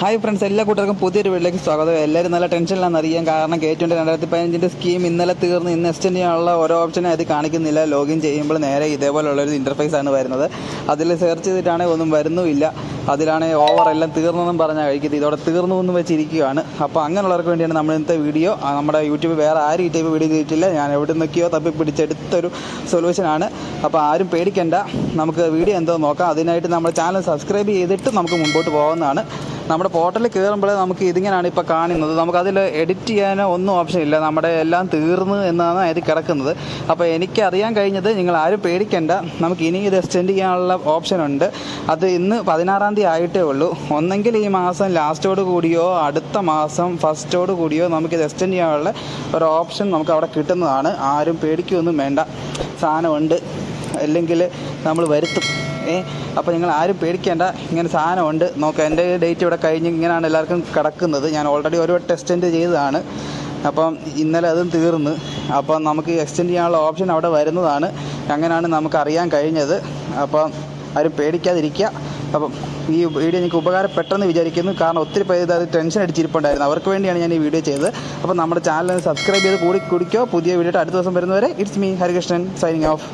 Hi friends, എല്ലാ കൂട്ടർക്കും പുതിയൊരു വീട്ടിലേക്ക് സ്വാഗതം. എല്ലാവരും നല്ല ടെൻഷനിലാണെന്ന് അറിയാം. കാരണം K20 2015 സ്കീം ഇന്നലെ തീർന്ന് ഇന്ന് എക്സ്റ്റെൻഡ് ചെയ്യാനുള്ള ഓരോ ഓപ്ഷനും അത് കാണിക്കുന്നില്ല. ലോഗിൻ ചെയ്യുമ്പോൾ നേരെ ഇതേപോലുള്ളൊരു ഇൻ്റർഫേസ് ആണ് വരുന്നത്. അതിൽ സെർച്ച് ചെയ്തിട്ടാണെങ്കിൽ ഒന്നും വരുന്നുമില്ല. അതിലാണെങ്കിൽ ഓവർ എല്ലാം തീർന്നെന്നും പറഞ്ഞാൽ കഴിക്കുന്നത്. ഇതോടെ തീർന്നു എന്ന് വെച്ചിരിക്കുകയാണ്. അപ്പോൾ അങ്ങനെയുള്ളവർക്ക് വേണ്ടിയാണ് നമ്മൾ ഇന്നത്തെ വീഡിയോ. നമ്മുടെ യൂട്യൂബ് വേറെ ആരും ഈ ടൈപ്പ് വീഡിയോ ചെയ്തിട്ടില്ല. ഞാൻ എവിടെ നിന്നൊക്കെയോ തപ്പി പിടിച്ചെടുത്തൊരു സൊല്യൂഷനാണ്. അപ്പോൾ ആരും പേടിക്കേണ്ട. നമുക്ക് വീഡിയോ എന്തോ നോക്കാം. അതിനായിട്ട് നമ്മുടെ ചാനൽ സബ്സ്ക്രൈബ് ചെയ്തിട്ട് നമുക്ക് മുമ്പോട്ട് പോകുന്നതാണ്. നമ്മുടെ പോർട്ടലിൽ കയറുമ്പോൾ നമുക്ക് ഇതിങ്ങനെയാണ് ഇപ്പോൾ കാണുന്നത്. നമുക്കതിൽ എഡിറ്റ് ചെയ്യാനോ ഒന്നും ഓപ്ഷൻ ഇല്ല. നമ്മുടെ എല്ലാം തീർന്നു എന്നാണ് അതിൽ കിടക്കുന്നത്. അപ്പോൾ എനിക്കറിയാൻ കഴിഞ്ഞത്, നിങ്ങൾ ആരും പേടിക്കേണ്ട, നമുക്ക് ഇനി ഇത് എക്സ്റ്റെൻഡ് ചെയ്യാനുള്ള ഓപ്ഷനുണ്ട്. അത് ഇന്ന് 16-ാം തീയതി ആയിട്ടേ ഉള്ളൂ. ഒന്നെങ്കിൽ ഈ മാസം ലാസ്റ്റോട് കൂടിയോ അടുത്ത മാസം ഫസ്റ്റോട് കൂടിയോ നമുക്കിത് എക്സ്റ്റെൻഡ് ചെയ്യാനുള്ള ഒരു ഓപ്ഷൻ നമുക്ക് അവിടെ കിട്ടുന്നതാണ്. ആരും പേടിക്കുകയൊന്നും വേണ്ട. സാധനമുണ്ട്, അല്ലെങ്കിൽ നമ്മൾ വരുത്തും. അപ്പോൾ നിങ്ങൾ ആരും പേടിക്കേണ്ട. ഇങ്ങനെ സാധനമുണ്ട്. നോക്കാം, എൻ്റെ ഡേറ്റ് ഇവിടെ കഴിഞ്ഞ് ഇങ്ങനെയാണ് എല്ലാവർക്കും കിടക്കുന്നത്. ഞാൻ ഓൾറെഡി ഒരു ടെസ്റ്റ് ചെയ്തതാണ്. അപ്പം ഇന്നലെ അതും തീർന്ന്. അപ്പം നമുക്ക് എക്സ്റ്റെൻഡ് ചെയ്യാനുള്ള ഓപ്ഷൻ അവിടെ വരുന്നതാണ്. അങ്ങനെയാണ് നമുക്ക് അറിയാൻ കഴിഞ്ഞത്. അപ്പം ആരും പേടിക്കാതിരിക്കുക. അപ്പം ഈ വീഡിയോ എനിക്ക് ഉപകാരപ്പെട്ടെന്ന് വിചാരിക്കുന്നു. കാരണം ഒത്തിരി പേര് അത് ടെൻഷൻ അടിച്ചിരിപ്പുണ്ടായിരുന്നു. അവർക്ക് വേണ്ടിയാണ് ഞാൻ ഈ വീഡിയോ ചെയ്തത്. അപ്പോൾ നമ്മുടെ ചാനൽ സബ്സ്ക്രൈബ് ചെയ്ത് കുടിക്കോ. പുതിയ വീഡിയോ അടുത്ത ദിവസം വരുന്നവരെ it's me Harikrishnan signing off.